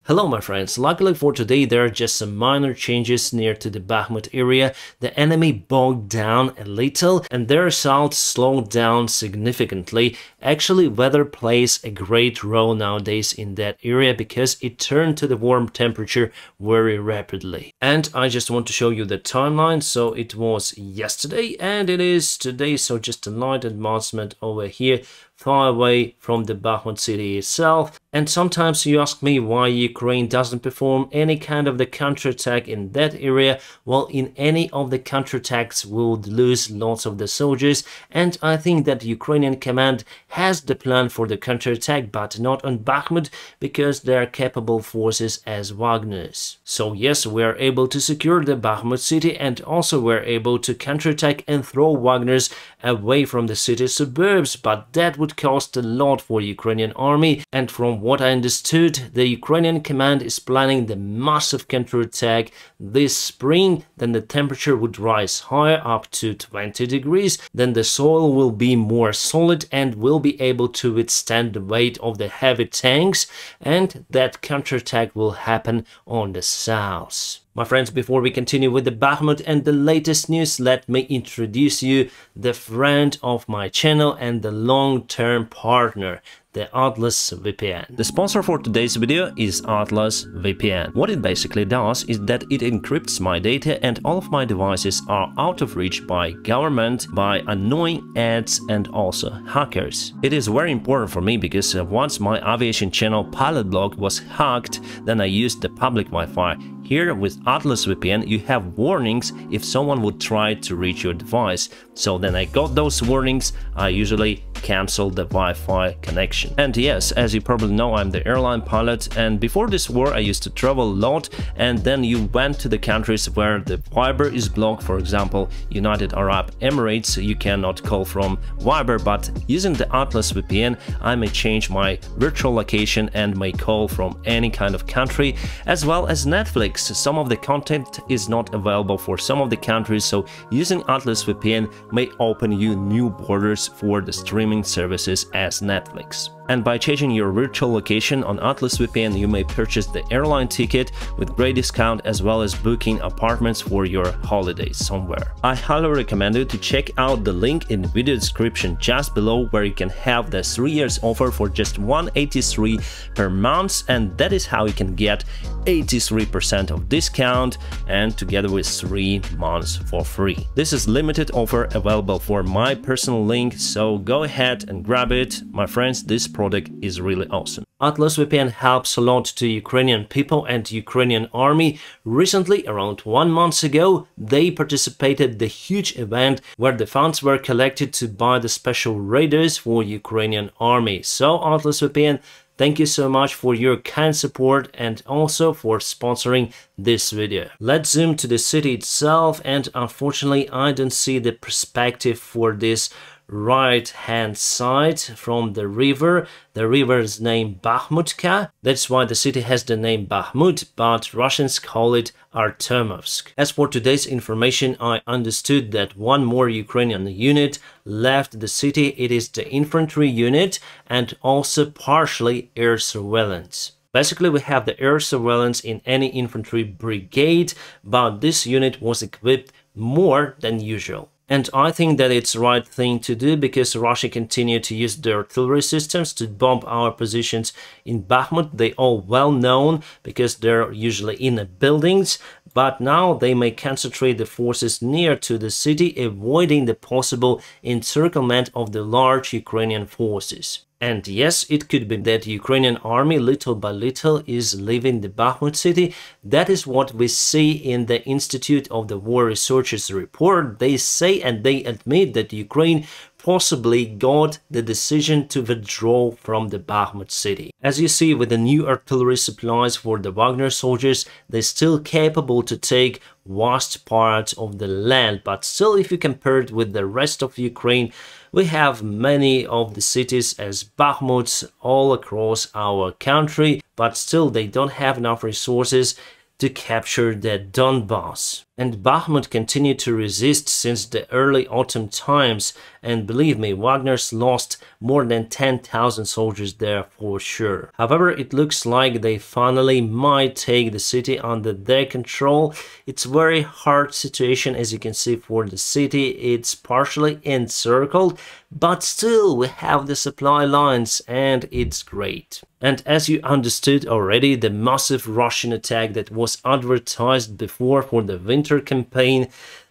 Hello my friends, luckily for today there are just some minor changes near to the Bakhmut area. The enemy bogged down a little and their assault slowed down significantly. Actually, weather plays a great role nowadays in that area because it turned to the warm temperature very rapidly. And I just want to show you the timeline. So it was yesterday and it is today, so just a light advancement over here, far away from the Bakhmut city itself. And sometimes you ask me why Ukraine doesn't perform any kind of the counterattack in that area. Well, in any of the counterattacks we would lose lots of the soldiers, and I think that Ukrainian command has the plan for the counterattack, but not on Bakhmut because they are capable forces as Wagner's. So yes, we are able to secure the Bakhmut city and also we're able to counterattack and throw Wagner's away from the city suburbs, but that would cost a lot for Ukrainian army. And from what I understood, the Ukrainian command is planning the massive counterattack this spring. Then the temperature would rise higher, up to 20 degrees. Then the soil will be more solid and will be able to withstand the weight of the heavy tanks, and that counterattack will happen on the south. My friends, before we continue with the Bakhmut and the latest news, let me introduce you the friend of my channel and the long-term partner, the Atlas VPN. The sponsor for today's video is Atlas VPN. What it basically does is that it encrypts my data and all of my devices are out of reach by government, by annoying ads and also hackers. It is very important for me because once my aviation channel pilot blog was hacked, then I used the public Wi-Fi. Here with Atlas VPN you have warnings if someone would try to reach your device. So then I got those warnings, I usually cancel the Wi-Fi connection. And yes, as you probably know, I'm the airline pilot, and before this war I used to travel a lot, and then you went to the countries where the Viber is blocked. For example, United Arab Emirates, you cannot call from Viber, but using the Atlas VPN I may change my virtual location and may call from any kind of country, as well as Netflix. Some of the content is not available for some of the countries, so using Atlas VPN may open you new borders for the streaming services as Netflix. And by changing your virtual location on Atlas VPN, you may purchase the airline ticket with great discount, as well as booking apartments for your holidays somewhere. I highly recommend you to check out the link in the video description just below, where you can have the 3 years offer for just $183 per month, and that is how you can get 83% of discount and together with 3 months for free. This is limited offer available for my personal link, so go ahead and grab it. My friends, this product is really awesome. Atlas VPN helps a lot to Ukrainian people and Ukrainian army. Recently, around 1 month ago, they participated the huge event where the funds were collected to buy the special radars for Ukrainian army. So Atlas VPN, thank you so much for your kind support and also for sponsoring this video. Let's zoom to the city itself, and unfortunately I don't see the perspective for this right hand side from the river. The river is named Bakhmutka. That's why the city has the name Bakhmut, but Russians call it Artemovsk. As for today's information, I understood that one more Ukrainian unit left the city. It is the infantry unit and also partially air surveillance. Basically, we have the air surveillance in any infantry brigade, but this unit was equipped more than usual. And I think that it's the right thing to do because Russia continued to use their artillery systems to bomb our positions in Bakhmut. They all well known because they're usually in the buildings, but now they may concentrate the forces near to the city, avoiding the possible encirclement of the large Ukrainian forces. And yes, it could be that Ukrainian army little by little is leaving the Bakhmut city. That is what we see in the Institute of the War Researchers report. They say and they admit that Ukraine possibly got the decision to withdraw from the Bakhmut city. As you see, with the new artillery supplies for the Wagner soldiers, they're still capable to take vast parts of the land, but still, if you compare it with the rest of Ukraine, we have many of the cities as Bakhmuts all across our country, but still they don't have enough resources to capture the Donbass. And Bakhmut continued to resist since the early autumn times, and believe me, Wagner's lost more than 10,000 soldiers there for sure. However, it looks like they finally might take the city under their control. It's a very hard situation, as you can see, for the city. It's partially encircled, but still we have the supply lines and it's great. And as you understood already, the massive Russian attack that was advertised before for the winter campaign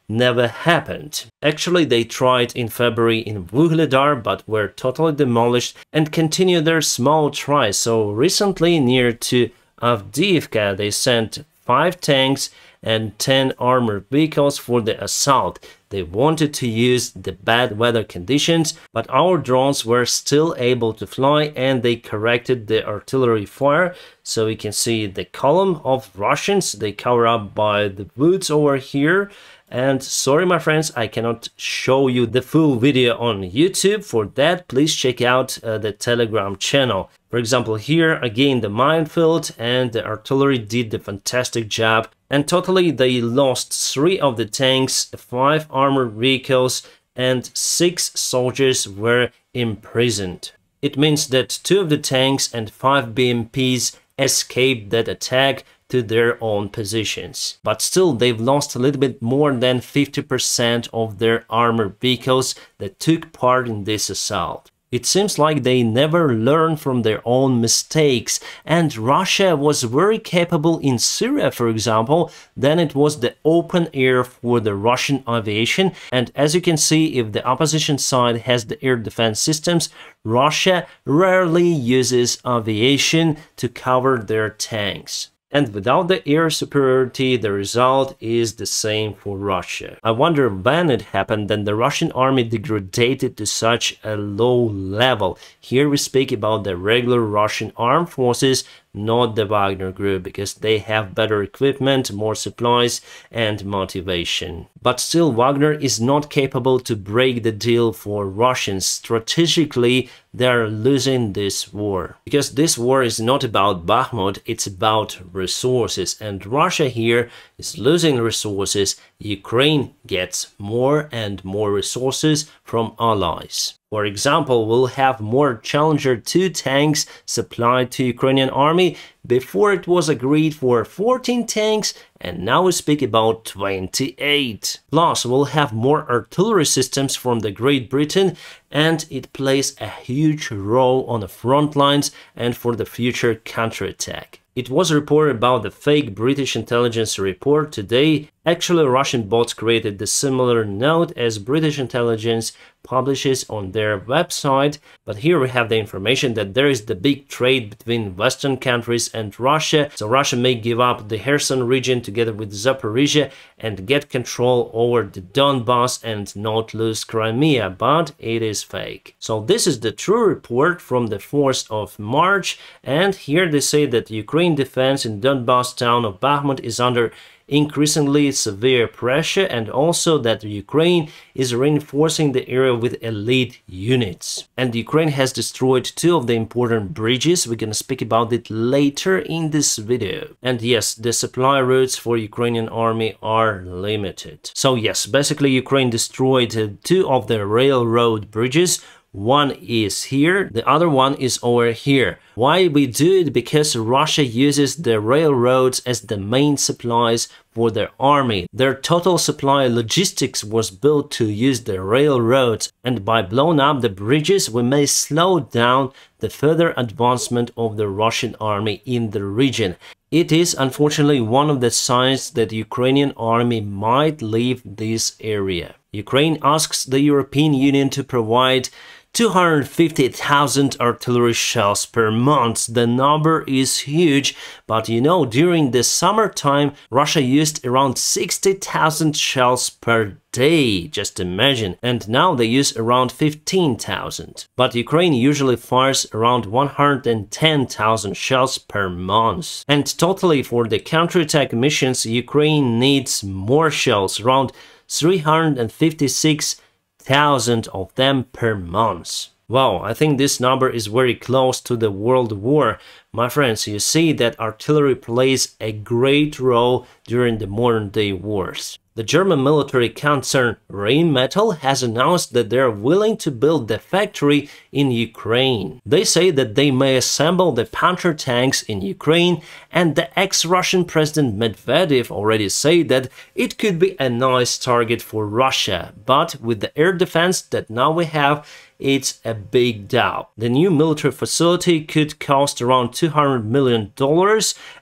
never happened. Actually, they tried in February in Vuhledar, but were totally demolished and continue their small tries. So recently, near to Avdiivka, they sent 5 tanks and 10 armored vehicles for the assault. They wanted to use the bad weather conditions, but our drones were still able to fly and they corrected the artillery fire. So you can see the column of Russians, they cover up by the woods over here. And sorry my friends, I cannot show you the full video on YouTube. For that, please check out the Telegram channel. For example, here again the minefield, and the artillery did the fantastic job. And totally they lost 3 of the tanks, 5 armored vehicles, and 6 soldiers were imprisoned. It means that 2 of the tanks and 5 BMPs escaped that attack to their own positions. But still, they've lost a little bit more than 50% of their armored vehicles that took part in this assault. It seems like they never learn from their own mistakes, and Russia was very capable in Syria, for example. Then it was the open air for the Russian aviation, and as you can see, if the opposition side has the air defense systems, Russia rarely uses aviation to cover their tanks. And without the air superiority, the result is the same for Russia. I wonder when it happened that the Russian army degraded to such a low level. Here we speak about the regular Russian armed forces, not the Wagner group, because they have better equipment, more supplies and motivation. But still, Wagner is not capable to break the deal for Russians. Strategically, they are losing this war. Because this war is not about Bakhmut, it's about resources. And Russia here is losing resources. Ukraine gets more and more resources from allies. For example, we'll have more Challenger 2 tanks supplied to Ukrainian army. Before it was agreed for 14 tanks, and now we speak about 28. Plus, we'll have more artillery systems from the Great Britain, and it plays a huge role on the front lines and for the future counterattack. It was reported about the fake British intelligence report today. Actually, Russian bots created the similar note as British intelligence publishes on their website. But here we have the information that there is the big trade between Western countries and Russia. So Russia may give up the Kherson region together with Zaporizhia and get control over the Donbass and not lose Crimea, but it is fake. So this is the true report from the 4th of March, and here they say that Ukraine defense in Donbass town of Bakhmut is under increasingly severe pressure, and also that Ukraine is reinforcing the area with elite units. And Ukraine has destroyed 2 of the important bridges. We're gonna speak about it later in this video. And yes, the supply routes for Ukrainian army are limited. So yes, basically Ukraine destroyed 2 of the railroad bridges. One is here, the other one is over here. Why we do it? Because Russia uses the railroads as the main supplies for their army. Their total supply logistics was built to use the railroads, and by blowing up the bridges we may slow down the further advancement of the Russian army in the region. It is unfortunately one of the signs that the Ukrainian army might leave this area. Ukraine asks the European Union to provide 250,000 artillery shells per month. The number is huge, but you know, during the summertime, Russia used around 60,000 shells per day, just imagine, and now they use around 15,000. But Ukraine usually fires around 110,000 shells per month. And totally for the counterattack missions, Ukraine needs more shells, around 356,000 of them per month. Wow, I think this number is very close to the World War. My friends, you see that artillery plays a great role during the modern-day wars. The German military concern Rheinmetall has announced that they are willing to build the factory in Ukraine. They say that they may assemble the Panther tanks in Ukraine, and the ex-Russian President Medvedev already said that it could be a nice target for Russia, but with the air defense that now we have, it's a big doubt. The new military facility could cost around $200 million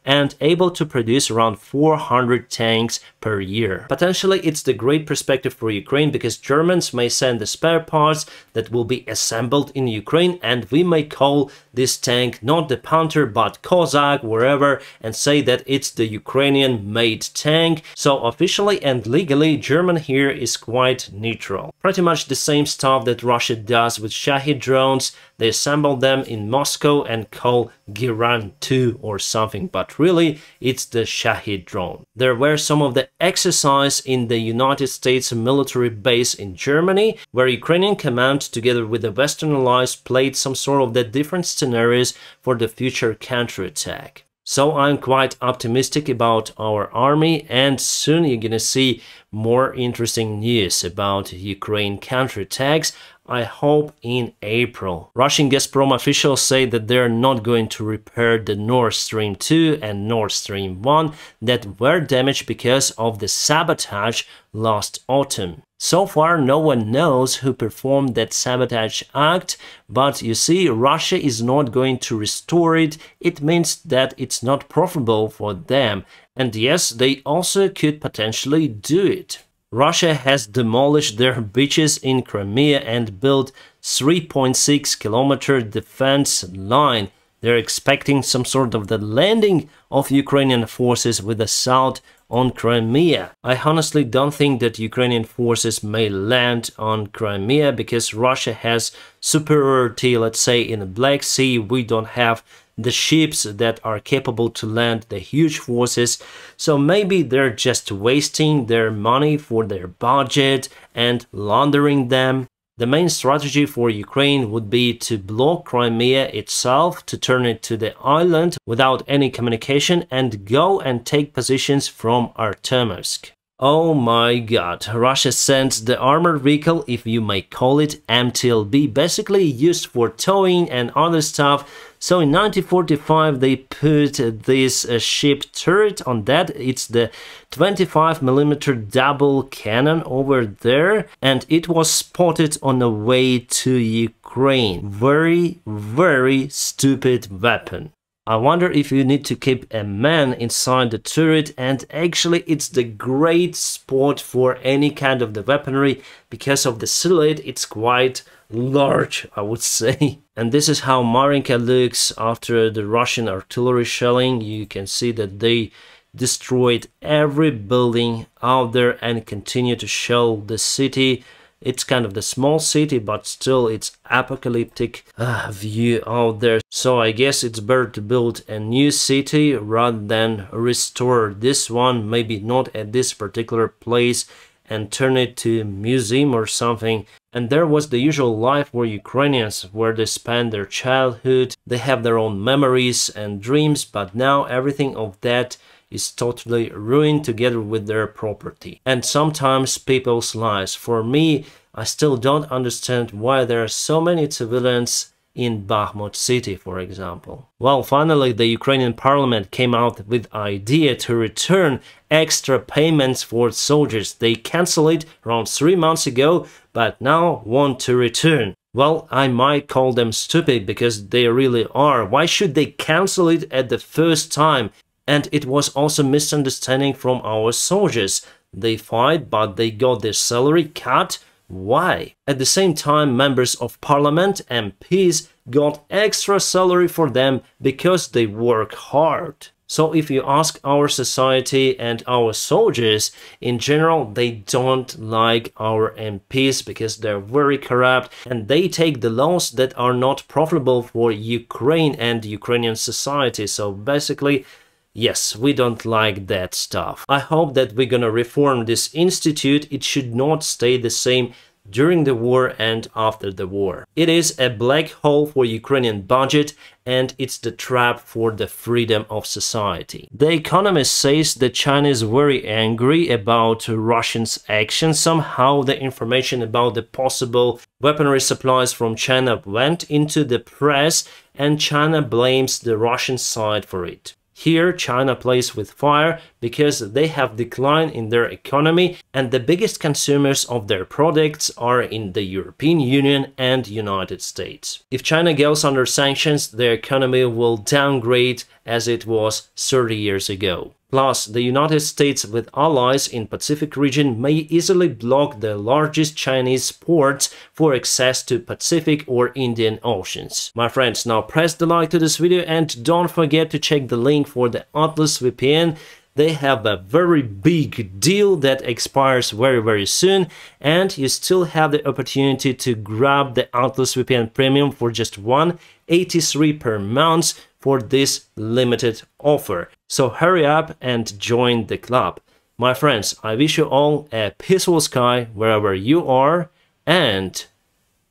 and able to produce around 400 tanks per year. Potentially, it's the great perspective for Ukraine because Germans may send the spare parts that will be assembled in Ukraine, and we may call this tank not the Panther but Cossack, wherever, and say that it's the Ukrainian-made tank. So officially and legally, German here is quite neutral. Pretty much the same stuff that Russia does with Shahid drones. They assemble them in Moscow and call Giran 2 or something, but really it's the Shahid drone. There were some of the exercise in the United States military base in Germany, where Ukrainian command together with the Western allies played some sort of the different scenarios for the future counterattack. So I'm quite optimistic about our army, and soon you're gonna see more interesting news about Ukraine counterattacks. I hope in April. Russian Gazprom officials say that they're not going to repair the Nord Stream 2 and Nord Stream 1 that were damaged because of the sabotage last autumn. So far, no one knows who performed that sabotage act, but you see, Russia is not going to restore it. It means that it's not profitable for them. And yes, they also could potentially do it. Russia has demolished their beaches in Crimea and built 3.6-kilometer defense line. They're expecting some sort of the landing of Ukrainian forces with assault on Crimea. I honestly don't think that Ukrainian forces may land on Crimea because Russia has superiority, let's say, in the Black Sea. We don't have the ships that are capable to land the huge forces, so maybe they're just wasting their money for their budget and laundering them. The main strategy for Ukraine would be to block Crimea itself, to turn it to the island without any communication and go and take positions from Artemovsk. Oh my god, Russia sent the armored vehicle, if you may call it, MTLB, basically used for towing and other stuff. So in 1945 they put this ship turret on that. It's the 25mm double cannon over there, and it was spotted on the way to Ukraine. Very stupid weapon. I wonder if you need to keep a man inside the turret, and actually it's the great spot for any kind of the weaponry because of the silhouette. It's quite large, I would say. And this is how Marinka looks after the Russian artillery shelling. You can see that they destroyed every building out there and continue to shell the city. It's kind of the small city, but still it's apocalyptic view out there. So I guess it's better to build a new city rather than restore this one, maybe not at this particular place, and turn it to a museum or something. And there was the usual life for Ukrainians, where they spend their childhood, they have their own memories and dreams, but now everything of that is totally ruined together with their property and sometimes people's lives. For me, I still don't understand why there are so many civilians in Bakhmut city, for example. Well, finally, the Ukrainian parliament came out with idea to return extra payments for soldiers. They canceled it around 3 months ago, but now want to return. Well, I might call them stupid because they really are. Why should they cancel it at the first time? And it was also misunderstanding from our soldiers. They fight, but they got their salary cut. Why? At the same time, members of parliament, MPs, got extra salary for them because they work hard. So if you ask our society and our soldiers, in general, they don't like our MPs because they're very corrupt and they take the laws that are not profitable for Ukraine and Ukrainian society. So basically, yes, we don't like that stuff. I hope that we're gonna reform this institute. It should not stay the same during the war and after the war. It is a black hole for Ukrainian budget, and it's the trap for the freedom of society. The Economist says that China is very angry about Russians' actions. Somehow the information about the possible weaponry supplies from China went into the press, and China blames the Russian side for it. Here, China plays with fire because they have declined in their economy, and the biggest consumers of their products are in the European Union and United States. If China goes under sanctions, their economy will downgrade as it was 30 years ago. Plus, the United States with allies in Pacific region may easily block the largest Chinese ports for access to Pacific or Indian Oceans. My friends, now press the like to this video and don't forget to check the link for the Atlas VPN. They have a very big deal that expires very soon, and you still have the opportunity to grab the Atlas VPN Premium for just $183 per month for this limited offer. So hurry up and join the club. My friends, I wish you all a peaceful sky wherever you are, and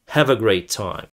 have a great time.